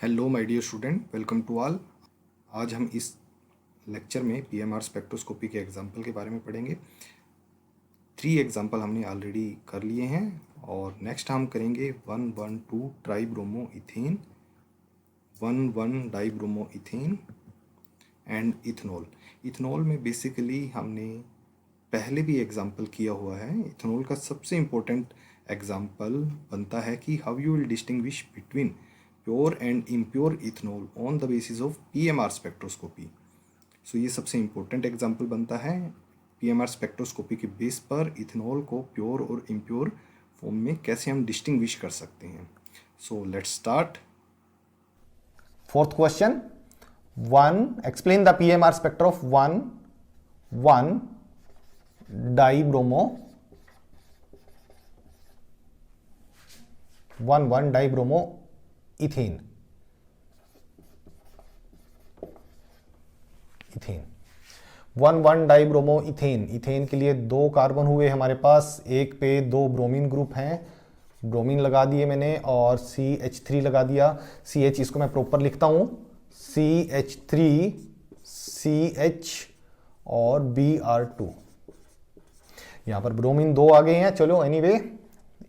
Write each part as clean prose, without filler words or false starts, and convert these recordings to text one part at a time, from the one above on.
Hello my dear student, welcome to all. आज हम इस लेक्चर में पीएमआर स्पेक्ट्रोस्कोपी के एग्जाम्पल के बारे में पढ़ेंगे। 3 एग्जाम्पल हमने ऑलरेडी कर लिए हैं और नेक्स्ट हम करेंगे 1,1,2 tribromo ethane, 1,1 dibromo ethane and ethanol. Ethanol में बेसिकली हमने पहले भी एग्जाम्पल किया हुआ है। इथेनॉल का सबसे इम्पोर्टेंट एग्जाम्पल बनता है कि how you will distinguish between pure and impure ethanol on the basis of PMR spectroscopy. So ये सबसे इम्पोर्टेंट एग्जाम्पल बनता है। पीएमआर स्पेक्ट्रोस्कोपी के बेस पर इथेनॉल को प्योर और इम्प्योर फॉर्म में कैसे हम डिस्टिंग्विश कर सकते हैं। So let's start. Fourth question. 1. Explain the PMR spectra of 1,1 dibromo 1,1 dibromo ethane. 1,1 dibromo ethane. Ethane के लिए 2 कार्बन हुए हमारे पास, एक पे 2 ब्रोमीन ग्रुप हैं, ब्रोमीन लगा दिए मैंने और CH3 लगा दिया। CH इसको मैं प्रॉपर लिखता हूं, CH3 CH और Br2। यहां पर ब्रोमीन 2 आ गए हैं। चलो एनीवे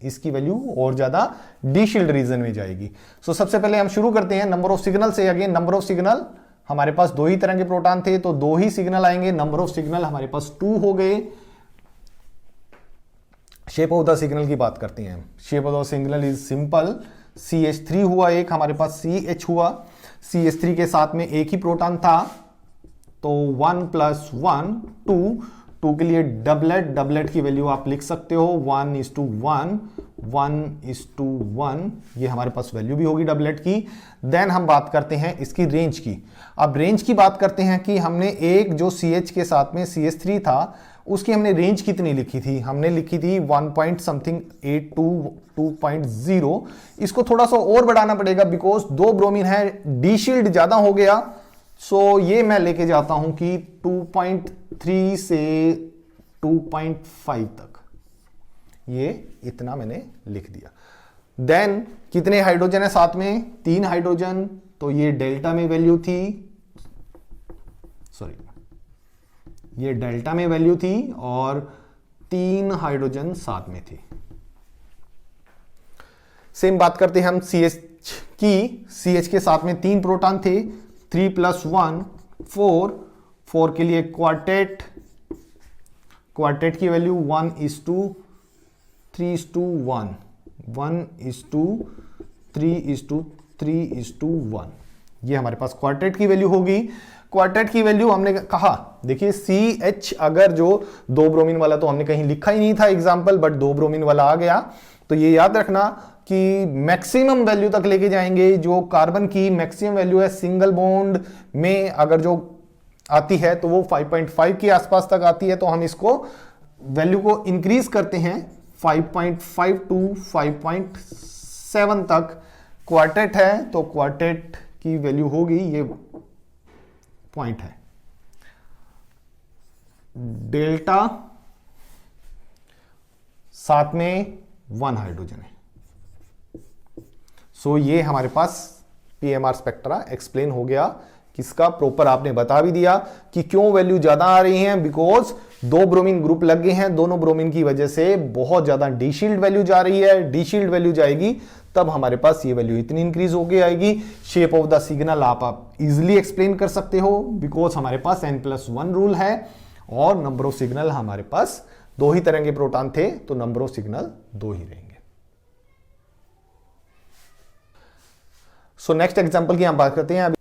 इसकी वैल्यू और ज्यादा डी शील्ड रीजन में जाएगी। सो सबसे पहले हम शुरू करते हैं नंबर ऑफ सिग्नल से। अगेन नंबर ऑफ सिग्नल, हमारे पास 2 ही तरह के प्रोटॉन थे तो 2 ही सिग्नल आएंगे। नंबर ऑफ सिग्नल हमारे पास 2 हो गए। शेप ऑफ द सिग्नल की बात करते हैं। Shape of the signal is simple. CH3 हुआ एक, हमारे पास CH हुआ। CH3 के साथ में एक ही प्रोटॉन था तो 1 + 1 2 के लिए डबलेट की वैल्यू आप लिख सकते हो 1:1 1:1। ये हमारे पास वैल्यू भी होगी डबलेट की। देन हम बात करते हैं इसकी रेंज की। अब रेंज की बात करते हैं कि हमने एक जो CH के साथ में CH3 था उसकी हमने रेंज कितनी लिखी थी। हमने लिखी थी 1.8 to 2.0। इसको थोड़ा सा और बढ़ाना पड़ेगा बिकॉज 2 ब्रोमीन है, डी शील्ड ज्यादा हो गया। सो ये मैं लेके जाता हूं कि 2.3 से 2.5 तक, ये इतना मैंने लिख दिया। देन कितने हाइड्रोजन है साथ में? 3 हाइड्रोजन, तो ये डेल्टा में वैल्यू थी, सॉरी ये डेल्टा में वैल्यू थी और 3 हाइड्रोजन साथ में थी। सेम बात करते हैं हम CH की। CH के साथ में 3 प्रोटॉन थे, 3 + 1 4 के लिए क्वार्टेट की वैल्यू 1:3:1 1:3:1। ये हमारे पास क्वार्टेट की वैल्यू होगी। क्वार्टेट की वैल्यू हमने कहा, देखिए CH अगर जो 2 ब्रोमीन वाला तो हमने कहीं लिखा ही नहीं था एग्जाम्पल, बट 2 ब्रोमीन वाला आ गया तो ये याद रखना कि मैक्सिमम वैल्यू तक लेके जाएंगे। जो कार्बन की मैक्सिमम वैल्यू है सिंगल बॉन्ड में अगर जो आती है तो वो 5.5 के आसपास तक आती है, तो हम इसको वैल्यू को इंक्रीज करते हैं 5.5 to 5.7 तक। क्वार्टेट है तो क्वार्टेट की वैल्यू होगी, ये पॉइंट है, डेल्टा साथ में 1 हाइड्रोजन है। सो ये हमारे पास पीएमआर स्पेक्ट्रा एक्सप्लेन हो गया। किसका? प्रॉपर आपने बता भी दिया कि क्यों वैल्यू ज्यादा आ रही है, बिकॉज 2 ब्रोमीन ग्रुप लग गए हैं, दोनों ब्रोमीन की वजह से बहुत ज्यादा डी शील्ड वैल्यू जा रही है। डी शील्ड वैल्यू जाएगी तब हमारे पास ये वैल्यू इतनी इंक्रीज होके आएगी। शेप ऑफ द सिग्नल आप इजिली एक्सप्लेन कर सकते हो बिकॉज हमारे पास N+1 रूल है और नंबर ऑफ सिग्नल हमारे पास 2 ही तरह के प्रोटॉन थे तो नंबर ऑफ सिग्नल 2 ही रहेंगे। सो नेक्स्ट एग्जांपल की हम बात करते हैं।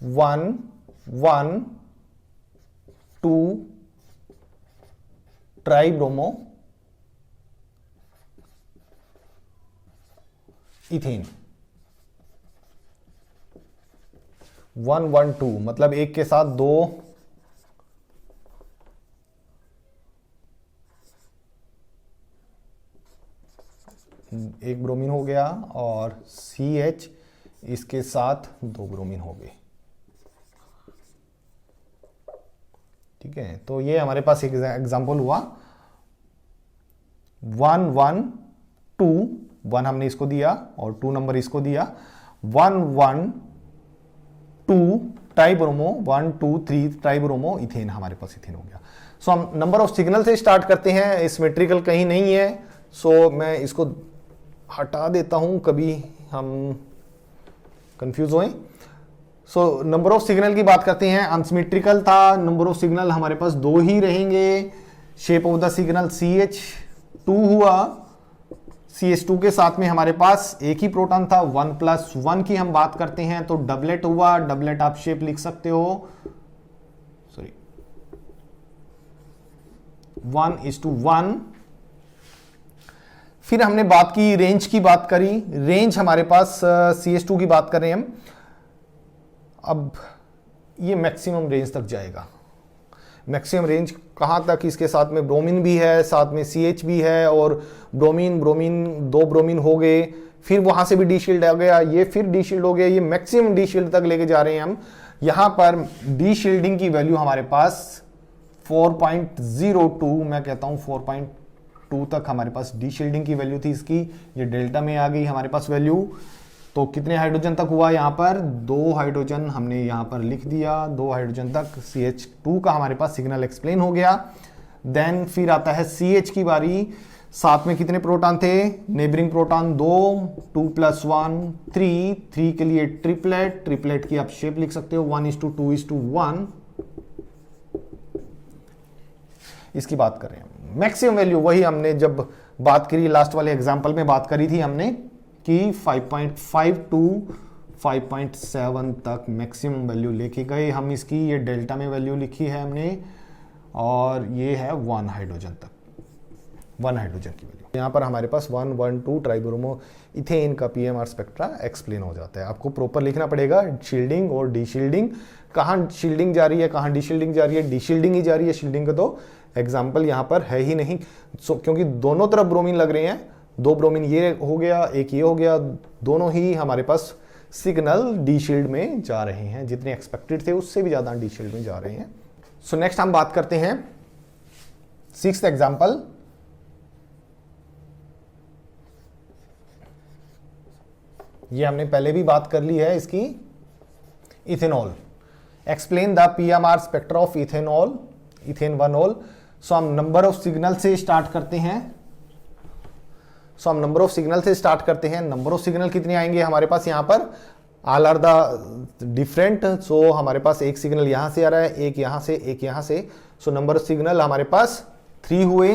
1,1,2 ट्राईब्रोमो इथेन। 1,1,2 मतलब एक के साथ 2 एक ब्रोमीन हो गया और CH इसके साथ 2 ब्रोमीन हो गए। ठीक है, तो ये हमारे पास एक एग्जांपल हुआ 1,1,2 1 हमने इसको दिया और 2 नंबर इसको दिया, 1 1 2 ट्राइब्रोमो, 1 2 3 ट्राइब्रोमो इथेन, हमारे पास इथेन हो गया। सो हम नंबर ऑफ सिग्नल से स्टार्ट करते हैं, सिमेट्रिकल कहीं नहीं है, सो मैं इसको हटा देता हूं कभी हम कंफ्यूज होएं। सो नंबर ऑफ सिग्नल की बात करते हैं, अनसिमेट्रिकल था, नंबर ऑफ सिग्नल हमारे पास 2 ही रहेंगे। Shape of the signal CH2 हुआ, CH2 के साथ में हमारे पास एक ही प्रोटॉन था, 1 + 1 की हम बात करते हैं तो डबलेट हुआ। डबलेट आप शेप लिख सकते हो, सॉरी 1:1। फिर हमने बात की रेंज की बात करी, रेंज हमारे पास CH2 की बात कर रहे हैं हम, अब ये मैक्सिमम रेंज तक जाएगा। मैक्सिमम रेंज कहां तक, इसके साथ में ब्रोमीन भी है, साथ में CH भी है और ब्रोमीन 2 ब्रोमीन हो गए, फिर वहां से भी डी शील्ड आ गया, ये फिर डी शील्ड हो गया, ये मैक्सिमम डी शील्ड तक लेके जा रहे हैं हम। यहां पर डी शील्डिंग की वैल्यू हमारे पास 4.02, मैं कहता हूं 4.2 तक हमारे पास डी शील्डिंग की वैल्यू थी इसकी, ये डेल्टा में आ गई हमारे पास वैल्यू। तो कितने हाइड्रोजन तक हुआ, यहां पर 2 हाइड्रोजन हमने यहां पर लिख दिया, 2 हाइड्रोजन तक CH2 का हमारे पास सिग्नल एक्सप्लेन हो गया। देन फिर आता है CH की बारी, साथ में कितने प्रोटॉन थे, नेबरिंग प्रोटॉन 2, 2 + 1 3 के लिए ट्रिपलेट, ट्रिपलेट की आप शेप लिख सकते हो 1:2:1। इसकी बात कर रहे हैं मैक्सिमम वैल्यू, वही हमने जब बात करी लास्ट वाले एग्जांपल में बात करी थी हमने कि 5.5 to 5.7 तक मैक्सिमम वैल्यू लेके गए हम इसकी। ये डेल्टा में वैल्यू लिखी है हमने और ये है 1 हाइड्रोजन तक, 1 हाइड्रोजन की वैल्यू। यहाँ पर हमारे पास 1 1 2 ट्राइब्रोमो इथेन का PMR स्पेक्ट्रा एक्सप्लेन हो जाता है। आपको प्रॉपर लिखना पड़ेगा शील्डिंग और डी शील्डिंग, कहाँ शील्डिंग जा रही है, कहाँ डी शील्डिंग जा रही है, डी शील्डिंग ही जा रही है, शील्डिंग का तो एग्जाम्पल यहाँ पर है ही नहीं। क्योंकि दोनों तरफ ब्रोमीन लग रहे हैं, 2 ब्रोमीन ये हो गया, एक ये हो गया, दोनों ही हमारे पास सिग्नल डी शील्ड में जा रहे हैं, जितने एक्सपेक्टेड थे उससे भी ज्यादा डी शील्ड में जा रहे हैं। सो नेक्स्ट हम बात करते हैं 6th एग्जाम्पल। ये हमने पहले भी बात कर ली है इसकी, ethanol. Explain the PMR spectra of ethanol, ethane 1-ol। सो हम नंबर ऑफ सिग्नल से स्टार्ट करते हैं, नंबर ऑफ सिग्नल कितने आएंगे हमारे पास यहाँ पर, ऑल आर द डिफरेंट। सो हमारे पास एक सिग्नल यहां से आ रहा है, एक यहां से, एक यहां से। सो नंबर ऑफ सिग्नल हमारे पास 3 हुए।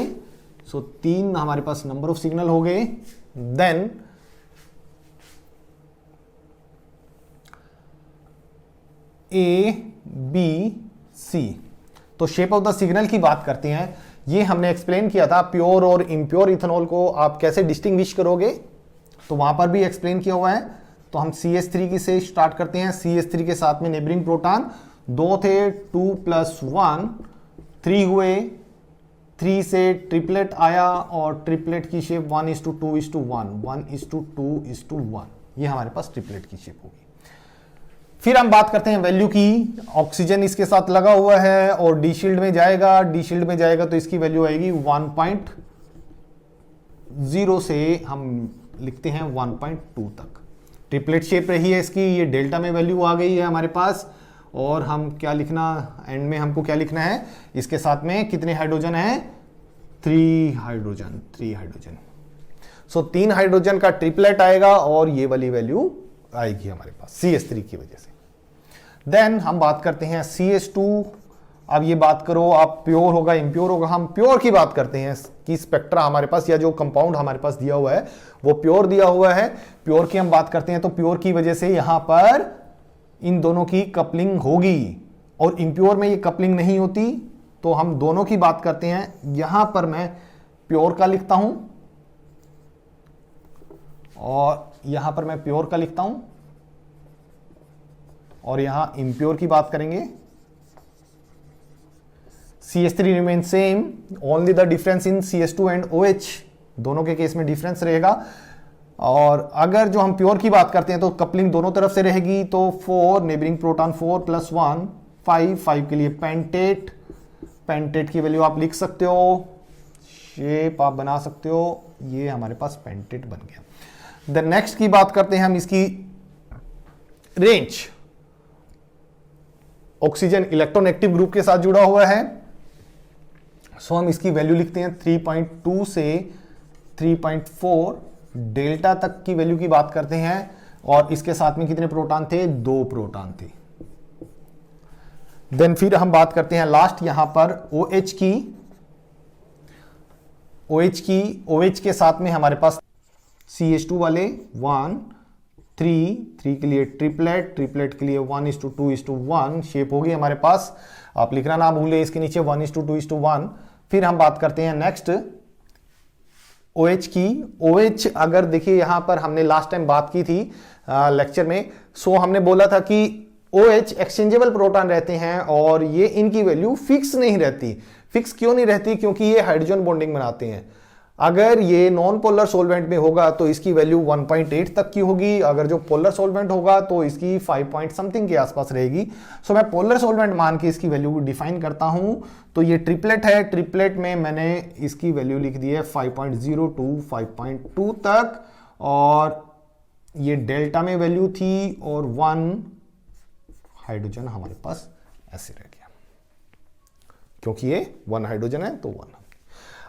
सो 3 हमारे पास नंबर ऑफ सिग्नल हो गए। देन ABC, तो शेप ऑफ द सिग्नल की बात करते हैं। ये हमने एक्सप्लेन किया था प्योर और इम्प्योर इथेनॉल को आप कैसे डिस्टिंग्विश करोगे, तो वहां पर भी एक्सप्लेन किया हुआ है। तो हम CH3 की से स्टार्ट करते हैं। CH3 के साथ में नेबरिंग प्रोटॉन 2 थे, 2 + 1 3 हुए, 3 से ट्रिपलेट आया और ट्रिपलेट की शेप 1:2:1, 1:2:1, ये हमारे पास ट्रिपलेट की शेप होगी। फिर हम बात करते हैं वैल्यू की। ऑक्सीजन इसके साथ लगा हुआ है और डी शील्ड में जाएगा, डी शील्ड में जाएगा तो इसकी वैल्यू आएगी 1.0 से हम लिखते हैं 1.2 तक। ट्रिपलेट शेप रही है इसकी, ये डेल्टा में वैल्यू आ गई है हमारे पास। और हम क्या लिखना, एंड में हमको क्या लिखना है, इसके साथ में कितने हाइड्रोजन है, 3 हाइड्रोजन। सो 3 हाइड्रोजन का ट्रिपलेट आएगा और ये वाली वैल्यू आएगी हमारे पास CH3 की वजह से। देन हम बात करते हैं CH2। अब ये बात करो आप प्योर होगा इम्प्योर होगा, हम प्योर की बात करते हैं कि स्पेक्ट्रा हमारे पास या जो कंपाउंड हमारे पास दिया हुआ है वो प्योर दिया हुआ है। प्योर की हम बात करते हैं तो प्योर की वजह से यहां पर इन दोनों की कपलिंग होगी और इम्प्योर में ये कपलिंग नहीं होती। तो हम दोनों की बात करते हैं। यहां पर मैं प्योर का लिखता हूं और यहां पर मैं प्योर का लिखता हूं और यहां इम्प्योर की बात करेंगे। CH3 remain same, only the difference in CH2 and OH, दोनों के केस में डिफरेंस रहेगा। और अगर जो हम प्योर की बात करते हैं तो कपलिंग दोनों तरफ से रहेगी। तो 4 नेबरिंग प्रोटॉन 4 + 1 5 के लिए पेंटेट, पेंटेट की वैल्यू आप लिख सकते हो, शेप आप बना सकते हो, ये हमारे पास पेंटेट बन गया। देन नेक्स्ट की बात करते हैं हम इसकी रेंज। ऑक्सीजन इलेक्ट्रोनेगेटिव ग्रुप के साथ जुड़ा हुआ है, सो हम इसकी वैल्यू लिखते हैं 3.2 से 3.4 डेल्टा तक की वैल्यू की बात करते हैं। और इसके साथ में कितने प्रोटॉन थे? 2 प्रोटॉन थे। देन फिर हम बात करते हैं लास्ट यहां पर OH की। OH के साथ में हमारे पास CH2 वाले 1 3 के लिए ट्रिपलेट के लिए 1:2:1 शेप होगी हमारे पास। आप लिखना ना भूले इसके नीचे 1:2:1। फिर हम बात करते हैं नेक्स्ट OH की। OH अगर देखिए यहां पर हमने लास्ट टाइम बात की थी लेक्चर में, सो हमने बोला था कि OH एक्सचेंजेबल प्रोटॉन रहते हैं और ये इनकी वैल्यू फिक्स नहीं रहती। फिक्स क्यों नहीं रहती? क्योंकि ये हाइड्रोजन बॉन्डिंग बनाते हैं। अगर ये नॉन पोलर सॉल्वेंट में होगा तो इसकी वैल्यू 1.8 तक की होगी, अगर जो पोलर सॉल्वेंट होगा तो इसकी 5 पॉइंट समथिंग के आसपास रहेगी। सो मैं पोलर सॉल्वेंट मान के इसकी वैल्यू डिफाइन करता हूं। तो ये ट्रिपलेट है, ट्रिपलेट में मैंने इसकी वैल्यू लिख दी है 5.0 to 5.2 तक, और ये डेल्टा में वैल्यू थी और 1 हाइड्रोजन हमारे पास ऐसे रह गया, क्योंकि ये 1 हाइड्रोजन है तो 1।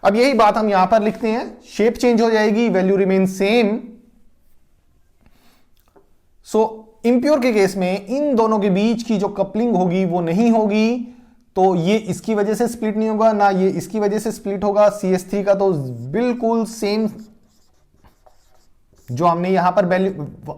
अब यही बात हम यहां पर लिखते हैं, शेप चेंज हो जाएगी, वैल्यू रिमेन सेम। सो इंप्योर के केस में इन दोनों के बीच की जो कपलिंग होगी वो नहीं होगी, तो ये इसकी वजह से स्प्लिट नहीं होगा, ना ये इसकी वजह से स्प्लिट होगा। CH3 का तो बिल्कुल सेम जो हमने यहां पर वैल्यू,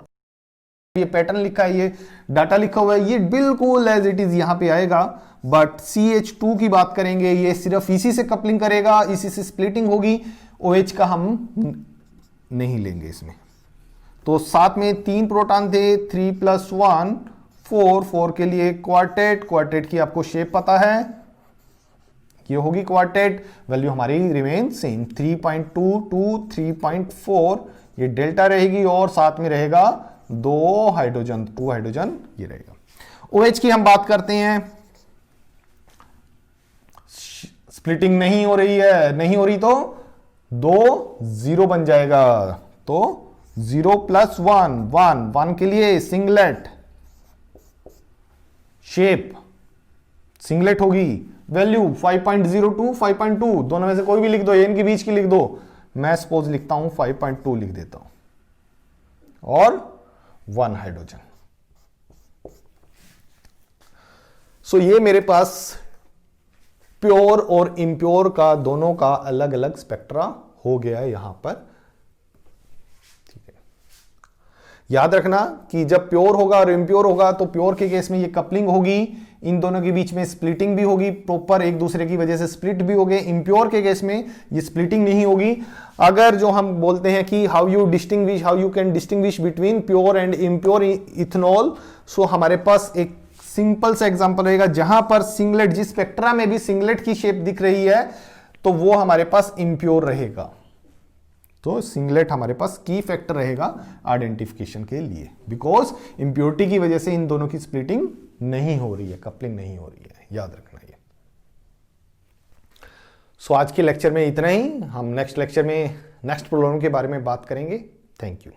ये पैटर्न लिखा है, ये डाटा लिखा हुआ है, ये बिल्कुल एज इट इज यहां पे आएगा। बट CH2 की बात करेंगे, ये सिर्फ इसी से कपलिंग करेगा, इसी से स्प्लिटिंग होगी। OH का हम नहीं लेंगे इसमें। तो साथ में 3 प्रोटॉन थे, 3 + 1 4 के लिए क्वार्टेट की आपको शेप पता है, ये होगी क्वार्टेट। वैल्यू हमारी रिमेन सेम 3.2 to 3.4, ये डेल्टा रहेगी और साथ में रहेगा 2 हाइड्रोजन ये रहेगा। OH की हम बात करते हैं, स्प्लिटिंग नहीं हो रही है, नहीं हो रही तो 2 0 बन जाएगा। तो 0 + 1 के लिए सिंगलेट शेप, सिंगलेट होगी। वैल्यू 5.0 to 5.2, दोनों में से कोई भी लिख दो, इनके बीच की लिख दो। मैं सपोज लिखता हूं 5.2 लिख देता हूं, और 1 हाइड्रोजन। सो ये मेरे पास प्योर और इम्प्योर का दोनों का अलग अलग स्पेक्ट्रा हो गया है यहां पर। ठीक है, याद रखना कि जब प्योर होगा और इम्प्योर होगा तो प्योर के केस में ये कपलिंग होगी, इन दोनों के बीच में स्प्लिटिंग भी होगी, प्रॉपर एक दूसरे की वजह से स्प्लिट भी हो गए। इम्प्योर के केस में ये स्प्लिटिंग नहीं होगी। अगर जो हम बोलते हैं कि how you can distinguish between pure and impure ethanol, so हमारे पास एक सिंपल सा एग्जांपल रहेगा जहां पर सिंगलेट, जिस स्पेक्ट्रा में भी सिंगलेट की शेप दिख रही है तो वो हमारे पास इम्प्योर रहेगा। तो सिंगलेट हमारे पास की फैक्टर रहेगा आइडेंटिफिकेशन के लिए, बिकॉज इम्प्योरिटी की वजह से इन दोनों की स्प्लिटिंग नहीं हो रही है, कपलिंग नहीं हो रही है, याद रखना ये। सो आज के लेक्चर में इतना ही। हम नेक्स्ट लेक्चर में नेक्स्ट प्रॉब्लम के बारे में बात करेंगे। Thank you.